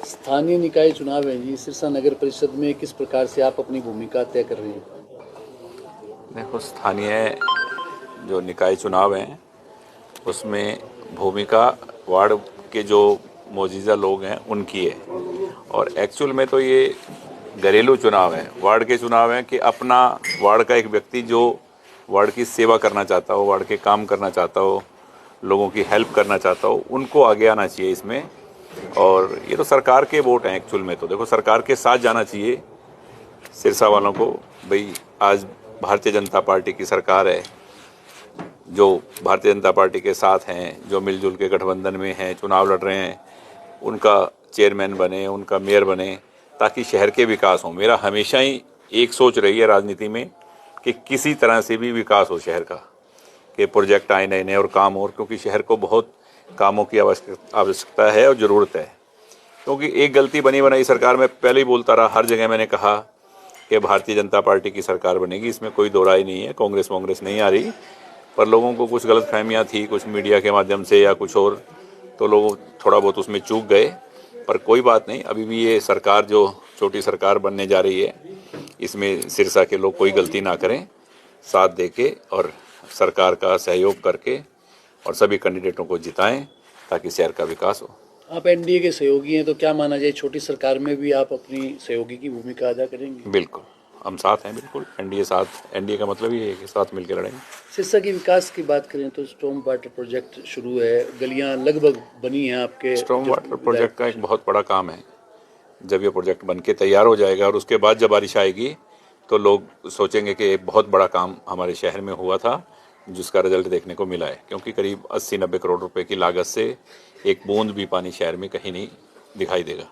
स्थानीय निकाय चुनाव है जी, सिरसा नगर परिषद में किस प्रकार से आप अपनी भूमिका तय कर रहे हैं? देखो, स्थानीय जो निकाय चुनाव हैं उसमें भूमिका वार्ड के जो मौजूदा लोग हैं उनकी है, और एक्चुअल में तो ये घरेलू चुनाव है, वार्ड के चुनाव हैं कि अपना वार्ड का एक व्यक्ति जो वार्ड की सेवा करना चाहता हो, वार्ड के काम करना चाहता हो, लोगों की हेल्प करना चाहता हो, उनको आगे आना चाहिए इसमें। और ये तो सरकार के वोट हैं एक्चुअल में, तो देखो सरकार के साथ जाना चाहिए सिरसा वालों को। भाई आज भारतीय जनता पार्टी की सरकार है, जो भारतीय जनता पार्टी के साथ हैं, जो मिलजुल के गठबंधन में हैं, चुनाव लड़ रहे हैं, उनका चेयरमैन बने, उनका मेयर बने, ताकि शहर के विकास हो। मेरा हमेशा ही एक सोच रही है राजनीति में कि किसी तरह से भी विकास हो शहर का, कि प्रोजेक्ट आए नए नए और काम हो, क्योंकि शहर को बहुत कामों की आवश्यकता है और ज़रूरत है। क्योंकि एक गलती बनी बनाई सरकार में पहले ही बोलता रहा, हर जगह मैंने कहा कि भारतीय जनता पार्टी की सरकार बनेगी, इसमें कोई दो राय नहीं है, कांग्रेस नहीं आ रही। पर लोगों को कुछ गलतफहमियां थी, कुछ मीडिया के माध्यम से या कुछ और, तो लोग थोड़ा बहुत उसमें चूक गए। पर कोई बात नहीं, अभी भी ये सरकार जो छोटी सरकार बनने जा रही है, इसमें सिरसा के लोग कोई गलती ना करें, साथ दे के और सरकार का सहयोग करके और सभी कैंडिडेटों को जिताएं ताकि शहर का विकास हो। आप एनडीए के सहयोगी हैं, तो क्या माना जाए छोटी सरकार में भी आप अपनी सहयोगी की भूमिका अदा करेंगे? बिल्कुल, हम साथ हैं, बिल्कुल एनडीए साथ। एनडीए का मतलब ये है कि साथ मिलकर लड़ेंगे। सिरसा की विकास की बात करें तो स्टॉर्म वाटर प्रोजेक्ट शुरू है, गलियां लगभग बनी हैं आपके। स्टॉर्म वाटर प्रोजेक्ट का एक बहुत बड़ा काम है। जब ये प्रोजेक्ट बन के तैयार हो जाएगा और उसके बाद जब बारिश आएगी तो लोग सोचेंगे कि एक बहुत बड़ा काम हमारे शहर में हुआ था, जिसका रिजल्ट देखने को मिला है। क्योंकि करीब 80-90 करोड़ रुपए की लागत से एक बूंद भी पानी शहर में कहीं नहीं दिखाई देगा।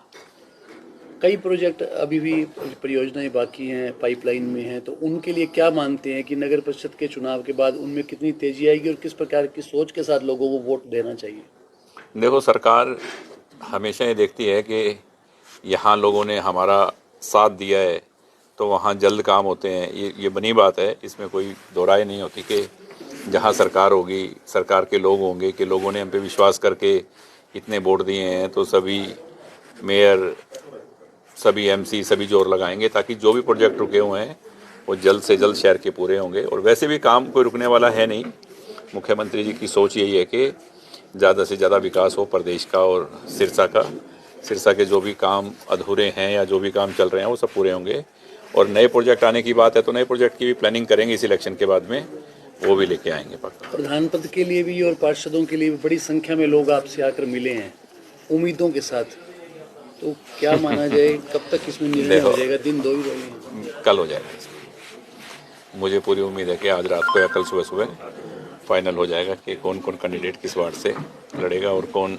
कई प्रोजेक्ट अभी भी परियोजनाएं बाकी हैं, पाइपलाइन में हैं, तो उनके लिए क्या मानते हैं कि नगर परिषद के चुनाव के बाद उनमें कितनी तेजी आएगी और किस प्रकार की सोच के साथ लोगों को वोट देना चाहिए? देखो, सरकार हमेशा ये देखती है कि यहाँ लोगों ने हमारा साथ दिया है तो वहाँ जल्द काम होते हैं। ये बनी बात है, इसमें कोई दो राय नहीं होती कि जहाँ सरकार होगी, सरकार के लोग होंगे, कि लोगों ने हम पे विश्वास करके इतने वोट दिए हैं, तो सभी मेयर, सभी एमसी सभी जोर लगाएंगे ताकि जो भी प्रोजेक्ट रुके हुए हैं वो जल्द से जल्द शहर के पूरे होंगे। और वैसे भी काम कोई रुकने वाला है नहीं। मुख्यमंत्री जी की सोच यही है कि ज़्यादा से ज़्यादा विकास हो प्रदेश का और सिरसा का। सिरसा के जो भी काम अधूरे हैं या जो भी काम चल रहे हैं वो सब पूरे होंगे। और नए प्रोजेक्ट आने की बात है तो नए प्रोजेक्ट की भी प्लानिंग करेंगे इस इलेक्शन के बाद में, वो भी लेके आएंगे पक्का। प्रधान पद के लिए भी और पार्षदों के लिए भी बड़ी संख्या में लोग आपसे आकर मिले हैं उम्मीदों के साथ, तो क्या माना जाए कब तक इसमें निर्णय हो जाएगा? दिन दो ही रहे, कल हो जाएगा। मुझे पूरी उम्मीद है कि आज रात को या कल सुबह सुबह फाइनल हो जाएगा कि कौन कौन कैंडिडेट किस वार्ड से लड़ेगा और कौन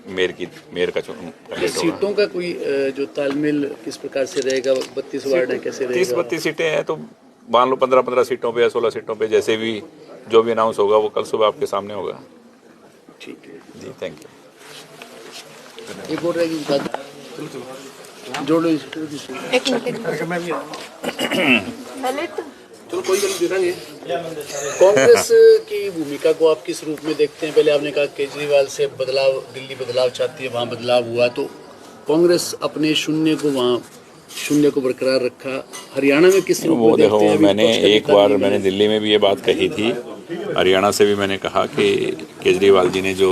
मेयर का कैंडिडेट होगा। सीटों का कोई जो तालमेल किस प्रकार से रहेगा? 32 वार्ड है, कैसे रहेगा? 30-32 सीटें हैं तो मान लो 15-15 सीटों पे या 16 सीटों पे, जैसे भी जो भी अनाउंस होगा वो कल सुबह आपके सामने होगा। ठीक है जी, थैंक यू। एक और रहेगी जोड़ लो चलो कोई गलती दिखाएंगे। कांग्रेस की भूमिका को आप किस रूप में देखते हैं? पहले आपने कहा केजरीवाल से बदलाव, दिल्ली बदलाव चाहती है, वहाँ बदलाव हुआ, तो कांग्रेस अपने शून्य को बरकरार रखा। हरियाणा में किस रूप में देखते हैं? मैंने एक बार दिल्ली में भी ये बात कही थी, हरियाणा से भी मैंने कहा कि केजरीवाल जी ने जो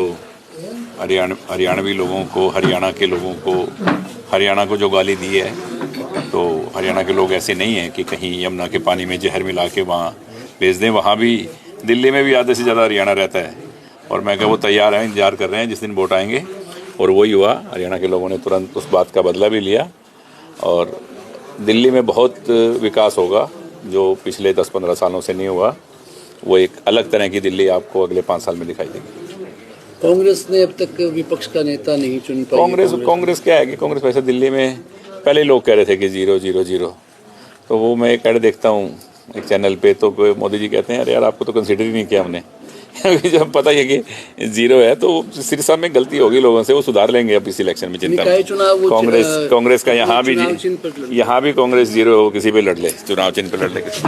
हरियाणवी लोगों को, हरियाणा के लोगों को, हरियाणा को जो गाली दी है, तो हरियाणा के लोग ऐसे नहीं हैं कि कहीं यमुना के पानी में जहर मिला के वहाँ भेज दें। वहाँ भी दिल्ली में भी आधे से ज़्यादा हरियाणा रहता है, और मैं क्या वो तैयार हैं, इंतजार कर रहे हैं जिस दिन वोट आएंगे। और वही हुआ, हरियाणा के लोगों ने तुरंत उस बात का बदला भी लिया। और दिल्ली में बहुत विकास होगा जो पिछले 10-15 सालों से नहीं हुआ। वो एक अलग तरह की दिल्ली आपको अगले 5 साल में दिखाई देगी। कांग्रेस ने अब तक विपक्ष का नेता नहीं चुन पाई। कांग्रेस क्या है कि कांग्रेस वैसे दिल्ली में पहले लोग कह रहे थे कि 0-0-0, तो वो मैं एक ऐड देखता हूँ एक चैनल पे, तो मोदी जी कहते हैं अरे यार आपको तो कंसिडर ही नहीं किया हमने। जब पता है कि 0 है तो सिरसा में गलती होगी लोगों से, वो सुधार लेंगे अब इस इलेक्शन में। चिंता कांग्रेस का यहाँ भी कांग्रेस 0 हो, किसी पे लड़ ले, चुनाव चिन्ह पे लड़ ले किसी